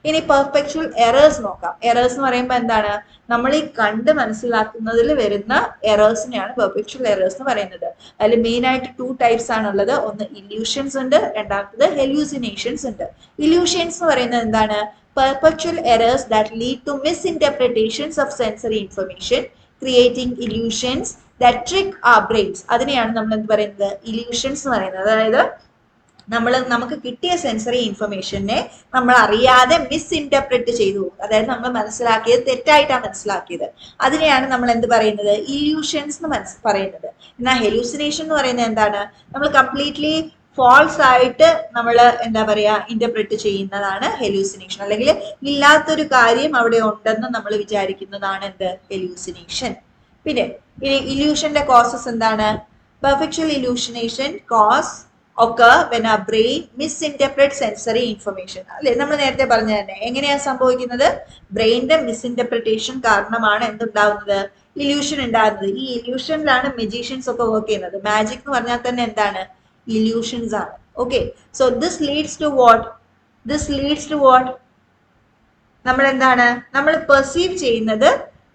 ഇനി perpetual errors നോക്കാം. Errors എന്ന് പറയുമ്പോൾ എന്താണ്, നമ്മൾ ഈ കണ്ട് മനസ്സിലാക്കുന്നതിൽ വരുന്ന എറേഴ്സിനെയാണ് പെർഫെക്ച്വൽ എറേഴ്സ് എന്ന് പറയുന്നത്. അതിൽ മെയിൻ ആയിട്ട് 2 ടൈപ്സ് ആണുള്ളത്. ഒന്ന് ഇല്യൂഷൻസ് ഉണ്ട്, രണ്ടാമത്തത് ഹെലൂസിനേഷൻസ് ഉണ്ട്. ഇല്യൂഷൻസ് എന്ന് പറയുന്നത് എന്താണ്, perpetual errors that lead to misinterpretations of sensory information, creating illusions that trick our brains. അതിനെയാണ് നമ്മൾ എന്ത് പറയുന്നത്, ഇല്യൂഷൻസ് എന്ന് പറയുന്നത്. അതായത് നമുക്ക് കിട്ടിയ സെൻസറി ഇൻഫർമേഷനെ നമ്മൾ അറിയാതെ മിസ്ഇന്റർപ്രറ്റ് ചെയ്തു പോകും. അതായത് നമ്മൾ മനസ്സിലാക്കിയത് തെറ്റായിട്ടാണ് മനസ്സിലാക്കിയത്. അതിനെയാണ് നമ്മൾ എന്ത് പറയുന്നത്, ഇല്യൂഷൻസ് എന്ന് പറയുന്നത്. എന്നാൽ ഹെലൂസിനേഷൻ എന്ന് പറയുന്നത് എന്താണ്, നമ്മൾ കംപ്ലീറ്റ്ലി ഫാൾസ് ആയിട്ട് നമ്മൾ എന്താ പറയാ ഇന്റർപ്രറ്റ് ചെയ്യുന്നതാണ് ഹെലൂസിനേഷൻ. അല്ലെങ്കിൽ ഇല്ലാത്തൊരു കാര്യം അവിടെ ഉണ്ടെന്ന് നമ്മൾ വിചാരിക്കുന്നതാണ് എന്ത്, ഹെലൂസിനേഷൻ. പിന്നെ ഇല്യൂഷന്റെ കോസസ് എന്താണ്, perceptual illusion cause occur when our brain misinterprets sensory information. അല്ലെ, നമ്മൾ നേരത്തെ പറഞ്ഞ തന്നെ എങ്ങനെയാണ് സംഭവിക്കുന്നത്, ബ്രെയിനിന്റെ മിസ്ഇന്റർപ്രിട്ടേഷൻ കാരണമാണ് എന്തുണ്ടാവുന്നത്, ഇല്യൂഷൻ ഉണ്ടാകുന്നത്. ഈ ഇല്യൂഷനിലാണ് മജീഷ്യൻസ് ഒക്കെ വർക്ക് ചെയ്യുന്നത്. മാജിക് എന്ന് പറഞ്ഞാൽ തന്നെ എന്താണ്, ഇല്യൂഷൻസ് ആണ്. Okay, so this leads to what, നമ്മൾ എന്താണ്, നമ്മൾ പെർസീവ് ചെയ്യുന്നത്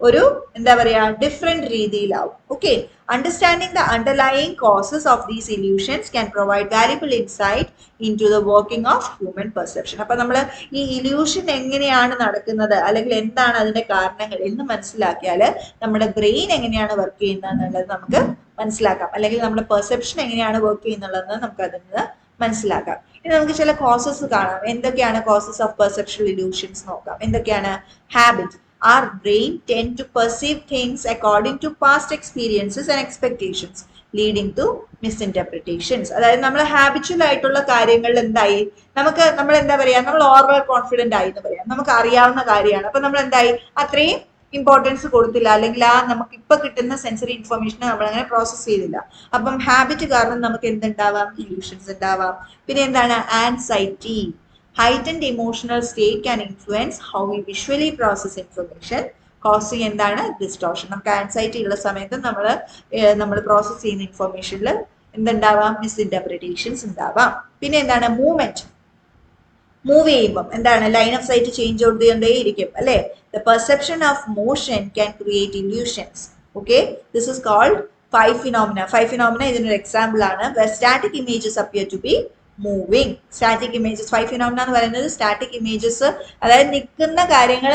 ഒരു എന്താ പറയാ ഡിഫറെന്റ് രീതിയിലാവും. Okay, understanding the underlying causes of these illusions can provide valuable insight into the working of human perception. അപ്പൊ നമ്മൾ ഈ ഇല്യൂഷൻ എങ്ങനെയാണ് നടക്കുന്നത്, അല്ലെങ്കിൽ എന്താണ് അതിന്റെ കാരണങ്ങൾ എന്ന് മനസ്സിലാക്കിയാൽ നമ്മുടെ ബ്രെയിൻ എങ്ങനെയാണ് വർക്ക് ചെയ്യുന്നത് എന്നുള്ളത് നമുക്ക് മനസ്സിലാക്കാം. അല്ലെങ്കിൽ നമ്മുടെ പെർസെപ്ഷൻ എങ്ങനെയാണ് വർക്ക് ചെയ്യുന്നുള്ളതെന്ന് നമുക്ക് അതിൽ നിന്ന് മനസ്സിലാക്കാം. ഇനി നമുക്ക് ചില കോസസ് കാണാം. എന്തൊക്കെയാണ് കോസസ് ഓഫ് പെർസെപ്ഷണൽ ഇല്യൂഷൻസ് നോക്കാം. എന്തൊക്കെയാണ്, habit. Our brain tend to perceive things according to past experiences and expectations, leading to misinterpretations. അതായത് നമ്മൾ ഹാബിച്വൽ ആയിട്ടുള്ള കാര്യങ്ങളിൽ എന്തായി, നമ്മൾ എന്താ പറയാ, നമ്മൾ ഓവർ കോൺഫിഡന്റ് ആയി എന്ന് പറയാം. നമുക്ക് അറിയാവുന്ന കാര്യമാണ്. അപ്പൊ നമ്മൾ എന്തായി, അത്രയും ഇമ്പോർട്ടൻസ് കൊടുത്തില്ല, അല്ലെങ്കിൽ നമുക്ക് ഇപ്പൊ കിട്ടുന്ന സെൻസറി ഇൻഫർമേഷനെ നമ്മൾ അങ്ങനെ പ്രോസസ് ചെയ്തില്ല. അപ്പം ഹാബിറ്റ് കാരണം നമുക്ക് എന്തുണ്ടാവാം, ഇല്യൂഷൻസ് ഉണ്ടാവാം. പിന്നെ എന്താണ്, anxiety. Heightened emotional state can influence how we visually process information, causing എന്താണ്, ഡിസ്റ്റോർഷൻ. നമുക്ക് ആൻസൈറ്റി ഉള്ള സമയത്ത് നമ്മൾ പ്രോസസ് ചെയ്യുന്ന ഇൻഫർമേഷനിൽ എന്തുണ്ടാവാം, മിസ്ഇന്റർപ്രിറ്റേഷൻസ് ഉണ്ടാവാം. പിന്നെ എന്താണ്, മൂവ്മെന്റ്. മൂവ് ചെയ്യുമ്പം എന്താണ്, ലൈൻ ഓഫ് സൈറ്റ് ചേഞ്ച് ചെയ്തുകൊണ്ടേയിരിക്കും അല്ലെ. The perception of motion can create illusions. Okay, this is called phi phenomena. ഇതിനൊരു എക്സാമ്പിൾ ആണ്. Static images appear to be moving. Static images, phi phenomena എന്ന് പറയുന്നത് സ്റ്റാറ്റിക് ഇമേജസ്, അതായത് നിൽക്കുന്ന കാര്യങ്ങൾ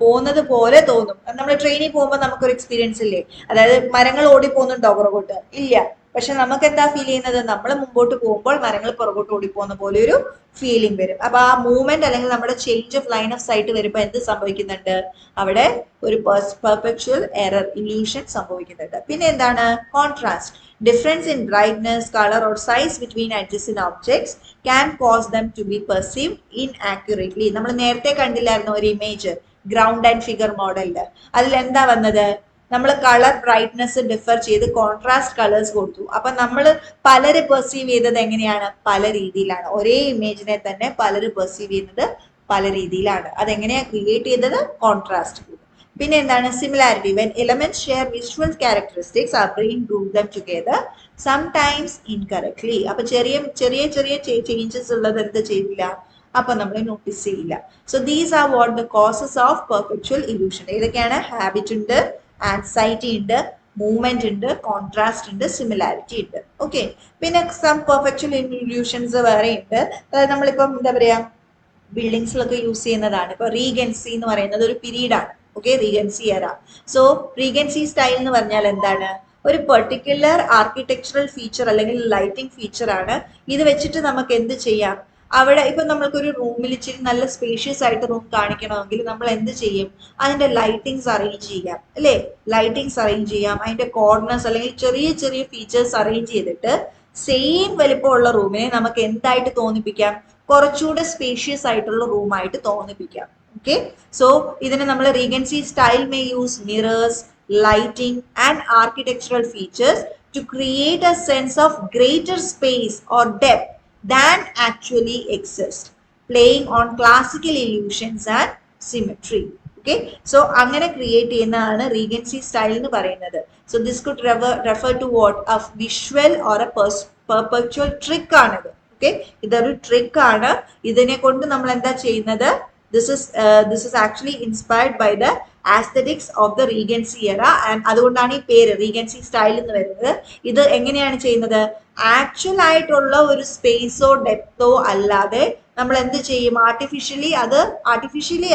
പോകുന്നത് പോലെ തോന്നും. നമ്മൾ ട്രെയിനിൽ പോകുമ്പോൾ നമുക്കൊരു എക്സ്പീരിയൻസ് ഇല്ലേ, അതായത് മരങ്ങൾ ഓടി പോകുന്നുണ്ടോ പുറകോട്ട്, ഇല്ല. പക്ഷെ നമുക്ക് എന്താ ഫീൽ ചെയ്യുന്നത്, നമ്മൾ മുമ്പോട്ട് പോകുമ്പോൾ മരങ്ങൾ പുറകോട്ട് ഓടിപ്പോകുന്ന പോലെ ഒരു ഫീലിംഗ് വരും. അപ്പൊ ആ മൂവ്മെന്റ് അല്ലെങ്കിൽ നമ്മുടെ change of line of sight വരുമ്പോൾ എന്ത് സംഭവിക്കുന്നുണ്ട്, അവിടെ ഒരു പെർഫെക്ച്വൽ എറർ, ഇല്യൂഷൻ സംഭവിക്കുന്നുണ്ട്. പിന്നെ എന്താണ്, contrast. Difference in brightness, color or size between adjacent objects can cause them to be perceived inaccurately. നമ്മൾ നേരത്തെ കണ്ടില്ലായിരുന്നു ഒരു ഇമേജ്, ഗ്രൗണ്ട് ആൻഡ് ഫിഗർ മോഡലില്. അതിൽ എന്താ വന്നത്, നമ്മൾ കളർ ബ്രൈറ്റ്നെസ് ഡിഫർ ചെയ്ത് കോൺട്രാസ്റ്റ് കളേഴ്സ് കൊടുത്തു. അപ്പൊ നമ്മൾ പലര് പെർസീവ് ചെയ്തത് എങ്ങനെയാണ്, പല രീതിയിലാണ്. ഒരേ ഇമേജിനെ തന്നെ പലര് പെർസീവ് ചെയ്യുന്നത് പല രീതിയിലാണ്. അതെങ്ങനെയാ ക്രിയേറ്റ് ചെയ്തത്, കോൺട്രാസ്റ്റ്. പിന്നെ എന്താണ്, similarity. When elements share visual characteristics our brain group them together, sometimes incorrectly. അപ്പൊ ചെറിയ ചേഞ്ചസ് ഉള്ളത് എന്ത് ചെയ്യില്ല, അപ്പൊ നമ്മൾ നോട്ടീസ് ചെയ്യില്ല. So these are what the causes of perpetual illusion. ഏതൊക്കെയാണ്, ഹാബിറ്റ് ഉണ്ട്, ആൻസൈറ്റി ഉണ്ട്, മൂവ്മെന്റ് ഉണ്ട്, കോൺട്രാസ്റ്റ് ഉണ്ട്, സിമിലാരിറ്റി ഉണ്ട്. ഓക്കെ, പിന്നെ സം പെർഫെക്ച്വൽ ഇല്യൂഷൻസ് വേറെ ഉണ്ട്. അതായത് നമ്മളിപ്പം എന്താ പറയാ, ബിൽഡിങ്സിലൊക്കെ യൂസ് ചെയ്യുന്നതാണ്. ഇപ്പൊ റീഗൻസി എന്ന് പറയുന്നത് ഒരു പീരീഡ് ആണ്. ഓക്കെ, റീഗൻസി എറ. സോ റീഗൻസി സ്റ്റൈൽ എന്ന് പറഞ്ഞാൽ എന്താണ്, ഒരു പെർട്ടിക്കുലർ ആർക്കിടെക്ചറൽ ഫീച്ചർ അല്ലെങ്കിൽ ലൈറ്റിംഗ് ഫീച്ചർ ആണ്. ഇത് വെച്ചിട്ട് നമുക്ക് എന്ത് ചെയ്യാം, അവിടെ ഇപ്പൊ നമ്മൾക്കൊരു റൂമിൽ ഇച്ചിരി നല്ല സ്പേഷ്യസ് ആയിട്ട് റൂം കാണിക്കണമെങ്കിൽ നമ്മൾ എന്ത് ചെയ്യും, അതിന്റെ ലൈറ്റിങ്സ് അറേഞ്ച് ചെയ്യാം അല്ലെ. ലൈറ്റിങ്സ് അറേഞ്ച് ചെയ്യാം, അതിന്റെ കോർണേഴ്സ് അല്ലെങ്കിൽ ചെറിയ ഫീച്ചേഴ്സ് അറേഞ്ച് ചെയ്തിട്ട് സെയിം വലിപ്പമുള്ള റൂമിനെ നമുക്ക് എന്തായിട്ട് തോന്നിപ്പിക്കാം, കുറച്ചുകൂടെ സ്പേഷ്യസ് ആയിട്ടുള്ള റൂമായിട്ട് തോന്നിപ്പിക്കാം. Okay, so ഇതിനെ നമ്മൾ റീഗൻസി style may use mirrors, lighting and architectural features to create a sense of greater space or depth than actually exists, playing on classical illusions and symmetry. Okay, so അങ്ങനെ create ചെയ്യുന്നതാണ് റീഗൻസി style എന്ന് പറയുന്നത്. So this could refer to what, a visual or a perpetual trick ആണിത്. Okay, ഇതൊരു trick ആണ്. ഇതിനെ കൊണ്ട് നമ്മൾ എന്താ ചെയ്യുന്നത്? This is actually inspired by the aesthetics of the Regency era, and അതുകൊണ്ടാണ് ഈ പേര് റീഗൻസി സ്റ്റൈൽ എന്ന് വരുന്നത്. ഇത് എങ്ങനെയാണ് ചെയ്യുന്നത്? ആക്ച്വൽ ആയിട്ടുള്ള ഒരു സ്പേസോ ഡെപ്തോ അല്ലാതെ നമ്മൾ എന്ത് ചെയ്യും? ആർട്ടിഫിഷ്യലി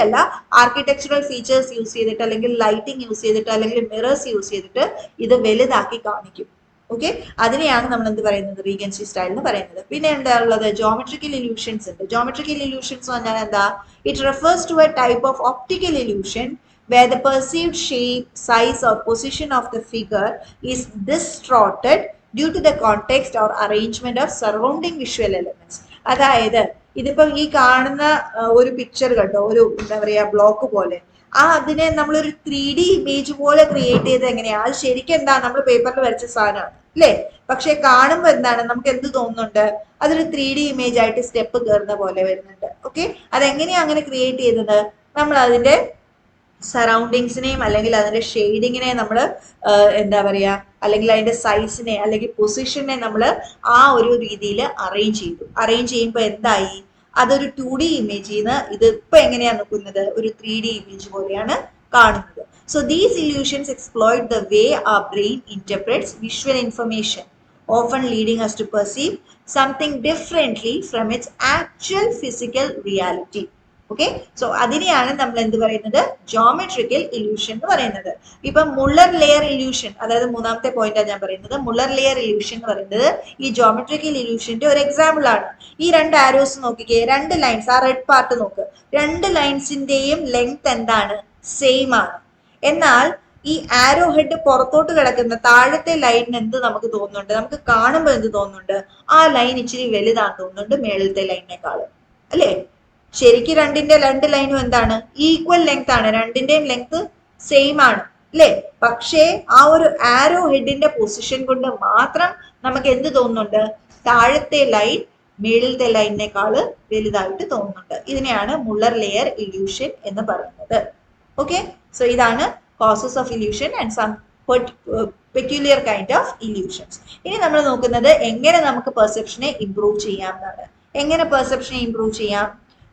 അല്ല, ആർക്കിടെക്ചറൽ ഫീച്ചേഴ്സ് യൂസ് ചെയ്തിട്ട്, അല്ലെങ്കിൽ ലൈറ്റിംഗ് യൂസ് ചെയ്തിട്ട്, അല്ലെങ്കിൽ മിറേഴ്സ് യൂസ് ചെയ്തിട്ട് ഇത് വലുതാക്കി കാണിക്കും. ഓക്കെ, അതിനെയാണ് നമ്മൾ എന്ത് പറയുന്നത്? റീഗൻസി സ്റ്റൈൽ എന്ന് പറയുന്നത്. പിന്നെ എന്താ ഉള്ളത്? ജോമെട്രിക്കൽ ഇല്യൂഷൻസ് ഉണ്ട്. ജോമെട്രിക്കൽ ഇല്യൂഷൻസ് പറഞ്ഞാൽ എന്താ? It refers to a type of optical illusion where the perceived shape, size or position of the figure is distorted due to the context or arrangement of surrounding visual elements. അതായത് ഇതിപ്പോ ഈ കാണുന്ന ഒരു picture കണ്ടോ, ഒരു എന്താ പറയാ block പോലെ, അതിനെ നമ്മളൊരു 3D ഇമേജ് പോലെ ക്രിയേറ്റ് ചെയ്ത് എങ്ങനെയാ? അത് ശരിക്കും എന്താ? നമ്മൾ പേപ്പറിൽ വരച്ച സാധനമാണ് അല്ലേ? പക്ഷെ കാണുമ്പോൾ എന്താണ്? നമുക്ക് എന്ത് തോന്നുന്നുണ്ട്? അതൊരു 3D ഇമേജ് ആയിട്ട് സ്റ്റെപ്പ് കയറുന്ന പോലെ വരുന്നുണ്ട്. ഓക്കെ, അതെങ്ങനെയാ അങ്ങനെ ക്രിയേറ്റ് ചെയ്തത്? നമ്മൾ അതിന്റെ സറൗണ്ടിങ്സിനെയും അല്ലെങ്കിൽ അതിന്റെ ഷെയ്ഡിങ്ങിനെ നമ്മൾ എന്താ പറയാ, അല്ലെങ്കിൽ അതിന്റെ സൈസിനെ അല്ലെങ്കിൽ പൊസിഷനെ നമ്മൾ ആ ഒരു രീതിയിൽ അറേഞ്ച് ചെയ്യുമ്പോൾ എന്തായി? അതൊരു 2D ഇമേജിൽ നിന്ന് ഇത് ഇപ്പൊ എങ്ങനെയാ നോക്കുന്നത്? ഒരു 3D ഇമേജ് പോലെയാണ് കാണുന്നത്. So these illusions exploit the way our brain interprets visual information, often leading us to perceive something differently from its actual physical reality. Okay, so അതിനെയാണ് നമ്മൾ എന്ത് പറയുന്നത്? ജോമെട്രിക്കൽ ഇല്യൂഷൻ എന്ന് പറയുന്നത്. ഇപ്പൊ മുള്ളർ ലെയർ ഇല്യൂഷൻ, അതായത് മൂന്നാമത്തെ പോയിന്റാണ് ഞാൻ പറയുന്നത്. മുള്ളർ ലെയർ ഇല്യൂഷൻ എന്ന് പറയുന്നത് ഈ ജോമെട്രിക്കൽ ഇല്യൂഷന്റെ ഒരു എക്സാമ്പിൾ ആണ്. ഈ രണ്ട് ആരോസ് നോക്കിക്കേ, രണ്ട് ലൈൻസ്, ആ റെഡ് പാർട്ട് നോക്ക്, രണ്ട് ലൈൻസിന്റെയും ലെങ്ത് എന്താണ്? സെയിം ആണ്. എന്നാൽ ഈ ആരോ ഹെഡ് പുറത്തോട്ട് കിടക്കുന്ന താഴത്തെ ലൈനിന് എന്ത് നമുക്ക് തോന്നുന്നുണ്ട്? നമുക്ക് കാണുമ്പോൾ എന്ത് തോന്നുന്നുണ്ട്? ആ ലൈൻ ഇച്ചിരി വലുതാണെന്ന് തോന്നുന്നുണ്ട് മേളത്തെ ലൈനിനേക്കാളും, അല്ലേ? ശരിക്കും രണ്ട് ലൈനും എന്താണ്? ഈക്വൽ ലെങ്ത് ആണ്, രണ്ടിന്റെയും ലെങ്ത് സെയിം ആണ് അല്ലേ? പക്ഷേ ആ ഒരു ആരോ ഹെഡിന്റെ പൊസിഷൻ കൊണ്ട് മാത്രം നമുക്ക് എന്ത് തോന്നുന്നുണ്ട്? താഴത്തെ ലൈൻ മേളിലത്തെ ലൈനിനേക്കാള് വലുതായിട്ട് തോന്നുന്നുണ്ട്. ഇതിനെയാണ് മുള്ളർ ലെയർ ഇല്യൂഷൻ എന്ന് പറയുന്നത്. ഓക്കെ, സോ ഇതാണ് causes of illusion and some peculiar kind of illusions. ഇനി നമ്മൾ നോക്കുന്നത് എങ്ങനെ നമുക്ക് പെർസെപ്ഷനെ ഇംപ്രൂവ് ചെയ്യാം എന്നാണ്. എങ്ങനെ പെർസെപ്ഷനെ ഇംപ്രൂവ് ചെയ്യാം?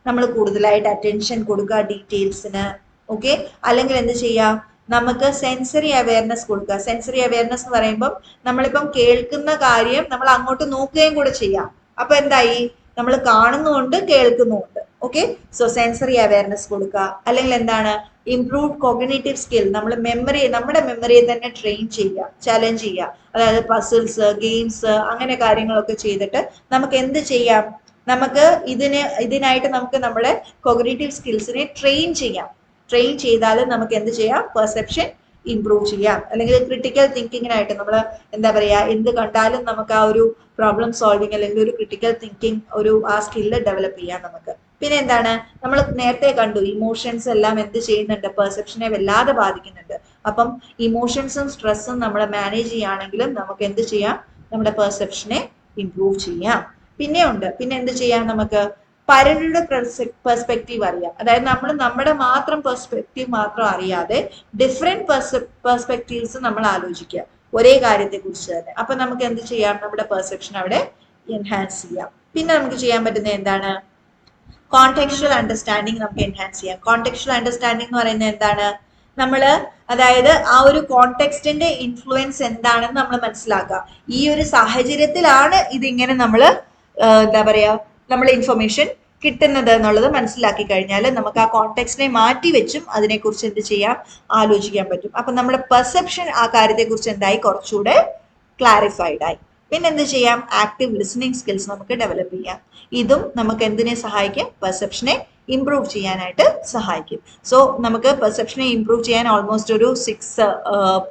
നമ്മൾ കൂടുതലായിട്ട് അറ്റൻഷൻ കൊടുക്കുക ഡീറ്റെയിൽസിന്. ഓക്കെ, അല്ലെങ്കിൽ എന്ത് ചെയ്യാം? നമുക്ക് സെൻസറി അവയർനെസ് കൊടുക്കുക. സെൻസറി അവയർനെസ് എന്ന് പറയുമ്പോൾ നമ്മളിപ്പം കേൾക്കുന്ന കാര്യം നമ്മൾ അങ്ങോട്ട് നോക്കുകയും കൂടെ ചെയ്യാം. അപ്പൊ എന്തായി? നമ്മൾ കാണുന്നുമുണ്ട് കേൾക്കുന്നുമുണ്ട്. ഓക്കെ, സോ സെൻസറി അവയർനെസ് കൊടുക്കുക. അല്ലെങ്കിൽ എന്താണ്? ഇംപ്രൂവ്ഡ് കോഗ്നിറ്റീവ് സ്കിൽ, നമ്മുടെ മെമ്മറിയെ തന്നെ ട്രെയിൻ ചെയ്യുക, ചലഞ്ച് ചെയ്യുക. അതായത് പസിൽസ്, ഗെയിംസ്, അങ്ങനെ കാര്യങ്ങളൊക്കെ ചെയ്തിട്ട് നമുക്ക് എന്ത് ചെയ്യാം? നമുക്ക് ഇതിനായിട്ട് നമുക്ക് നമ്മുടെ കോഗ്നിറ്റീവ് സ്കിൽസിനെ ട്രെയിൻ ചെയ്താൽ നമുക്ക് എന്ത് ചെയ്യാം? പെർസെപ്ഷൻ ഇംപ്രൂവ് ചെയ്യാം. അല്ലെങ്കിൽ ക്രിട്ടിക്കൽ തിങ്കിങ്ങിനായിട്ട് നമ്മൾ എന്താ പറയാ, എന്ത് കണ്ടാലും നമുക്ക് ആ ഒരു പ്രോബ്ലം സോൾവിങ് അല്ലെങ്കിൽ ഒരു ക്രിട്ടിക്കൽ തിങ്കിങ് ആ സ്കില്ല് ഡെവലപ്പ് ചെയ്യാം നമുക്ക്. പിന്നെ എന്താണ്? നമ്മൾ നേരത്തെ കണ്ടു, ഇമോഷൻസ് എല്ലാം എന്ത് ചെയ്യുന്നുണ്ട്? പെർസെപ്ഷനെ വല്ലാതെ ബാധിക്കുന്നുണ്ട്. അപ്പം ഇമോഷൻസും സ്ട്രെസ്സും നമ്മൾ മാനേജ് ചെയ്യുകയാണെങ്കിലും നമുക്ക് എന്ത് ചെയ്യാം? നമ്മുടെ പെർസെപ്ഷനെ ഇംപ്രൂവ് ചെയ്യാം. പിന്നെ എന്ത് ചെയ്യാം? നമുക്ക് പലരുടെ പെർസ്പെക്റ്റീവ് അറിയാം. അതായത് നമ്മൾ നമ്മുടെ മാത്രം പെർസ്പെക്റ്റീവ് മാത്രം അറിയാതെ ഡിഫറെന്റ് പെർസ്പെക്റ്റീവ്സ് നമ്മൾ ആലോചിക്കുക ഒരേ കാര്യത്തെ കുറിച്ച് തന്നെ. അപ്പൊ നമുക്ക് എന്ത് ചെയ്യാം? നമ്മുടെ പെർസെപ്ഷൻ അവിടെ എൻഹാൻസ് ചെയ്യാം. പിന്നെ നമുക്ക് ചെയ്യാൻ പറ്റുന്ന എന്താണ്? കോണ്ടെക്സ്ച്വൽ അണ്ടർസ്റ്റാൻഡിങ് നമുക്ക് എൻഹാൻസ് ചെയ്യാം. കോണ്ടെക്സ്ച്വൽ അണ്ടർസ്റ്റാൻഡിങ് എന്ന് പറയുന്നത് എന്താണ്? അതായത് ആ ഒരു കോണ്ടെക്സ്റ്റിന്റെ ഇൻഫ്ലുവൻസ് എന്താണെന്ന് നമ്മൾ മനസ്സിലാക്കുക. ഈ ഒരു സാഹചര്യത്തിലാണ് ഇതിങ്ങനെ എന്താ പറയാ, നമ്മൾ ഇൻഫർമേഷൻ കിട്ടുന്നത് എന്നുള്ളത് മനസ്സിലാക്കി കഴിഞ്ഞാൽ നമുക്ക് ആ കോണ്ടെക്സ്റ്റിനെ മാറ്റി വെച്ചും അതിനെക്കുറിച്ച് എന്ത് ചെയ്യാം? ആലോചിക്കാൻ പറ്റും. അപ്പൊ നമ്മുടെ പെർസെപ്ഷൻ ആ കാര്യത്തെക്കുറിച്ച് എന്തായി? കുറച്ചുകൂടെ ക്ലാരിഫൈഡ് ആയി. പിന്നെ എന്ത് ചെയ്യാം? ആക്റ്റീവ് ലിസണിങ് സ്കിൽസ് നമുക്ക് ഡെവലപ്പ് ചെയ്യാം. ഇതും നമുക്ക് എന്തിനെ സഹായിക്കും? പെർസെപ്ഷനെ ഇംപ്രൂവ് ചെയ്യാനായിട്ട് സഹായിക്കും. സോ നമുക്ക് പെർസെപ്ഷനെ ഇംപ്രൂവ് ചെയ്യാൻ ഓൾമോസ്റ്റ് ഒരു 6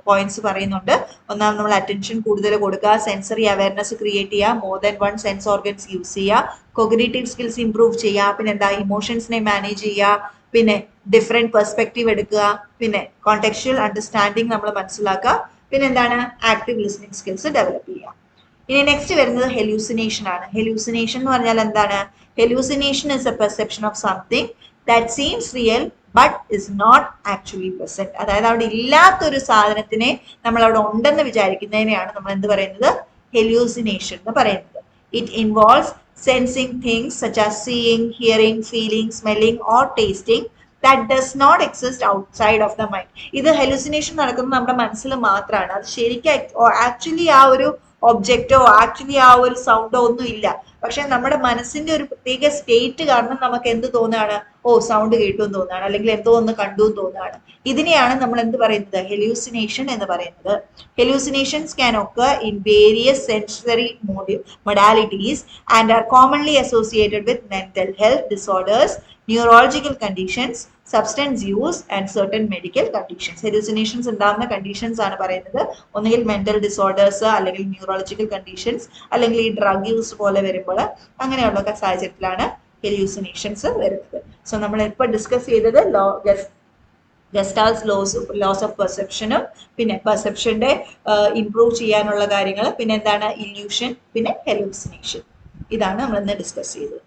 പോയിന്റ്സ് പറയുന്നുണ്ട്. ഒന്നാമത് നമ്മൾ അറ്റൻഷൻ കൂടുതൽ കൊടുക്കുക, സെൻസറി അവയർനെസ് ക്രിയേറ്റ് ചെയ്യുക, more than one sense organs use ചെയ്യുക, കോഗ്നിറ്റീവ് സ്കിൽസ് ഇംപ്രൂവ് ചെയ്യുക, പിന്നെ എന്താ? ഇമോഷൻസിനെ മാനേജ് ചെയ്യുക, പിന്നെ ഡിഫറെന്റ് പെർസ്പെക്റ്റീവ് എടുക്കുക, പിന്നെ കോണ്ടെക്സ്ച്വൽ അണ്ടർസ്റ്റാൻഡിങ് നമ്മൾ മനസ്സിലാക്കുക, പിന്നെ എന്താണ്? ആക്റ്റീവ് ലിസണിങ് സ്കിൽസ് ഡെവലപ്പ് ചെയ്യുക. ഇനി നെക്സ്റ്റ് വരുന്നത് ഹെലൂസിനേഷൻ ആണ്. ഹെലൂസിനേഷൻ എന്ന് പറഞ്ഞാൽ എന്താണ്? Hallucination is a perception of something that seems real but is not actually present. അതായത് അവിടെ ഇല്ലാത്തൊരു സാധനത്തിനെ നമ്മൾ അവിടെ ഉണ്ടെന്ന് വിചാരിക്കുന്നതിനെയാണ് നമ്മൾ എന്ത് പറയുന്നത്? ഹെലൂസിനേഷൻ എന്ന് പറയുന്നത്. It involves sensing things such as seeing, hearing, feeling, smelling or tasting that does not exist outside of the mind. ഇത് ഹെലുസിനേഷൻ നടക്കുന്നത് നമ്മുടെ മനസ്സിൽ മാത്രമാണ്. അത് ശരിക്കും ആക്ച്വലി ആ ഒരു ഒബ്ജക്റ്റോ ആക്ച്വലി ആ ഒരു സൗണ്ടോ ഒന്നും ഇല്ല. പക്ഷെ നമ്മുടെ മനസ്സിന്റെ ഒരു പ്രത്യേക സ്റ്റേറ്റ് കാരണം നമുക്ക് എന്ത് തോന്നുകയാണ്, ഓ സൗണ്ട് കേട്ടു എന്ന് തോന്നുകയാണ്, അല്ലെങ്കിൽ എന്തോ ഒന്ന് കണ്ടു എന്ന് തോന്നുകയാണ്. ഇതിനെയാണ് നമ്മൾ എന്ത് പറയുന്നത്, ഹെലൂസിനേഷൻ എന്ന് പറയുന്നത്. ഹെലൂസിനേഷൻസ് can occur in various sensory modalities and are commonly associated with mental health disorders, neurological conditions, substance use and certain medical conditions. Hallucinations ഉണ്ടാകുന്ന കണ്ടീഷൻസ് ആണ് പറയുന്നത്. ഒന്നുകിൽ മെന്റൽ ഡിസോർഡേഴ്സ്, അല്ലെങ്കിൽ ന്യൂറോളജിക്കൽ കണ്ടീഷൻസ്, അല്ലെങ്കിൽ ഈ ഡ്രഗ് യൂസ് പോലെ വരുമ്പോൾ അങ്ങനെയുള്ള സാഹചര്യത്തിലാണ് ഹെലൂസിനേഷൻസ് വരുന്നത്. സോ നമ്മൾ ഇപ്പോൾ ഡിസ്കസ് ചെയ്തത് ഗസ്റ്റാൾസ് ലോസ് ഓഫ് പെർസെപ്ഷനും പിന്നെ പെർസെപ്ഷന്റെ ഇംപ്രൂവ് ചെയ്യാനുള്ള കാര്യങ്ങൾ, പിന്നെ എന്താണ് ഇല്യൂഷൻ, പിന്നെ ഹെലൂസിനേഷൻ. ഇതാണ് നമ്മൾ ഇന്ന് ഡിസ്കസ് ചെയ്തത്.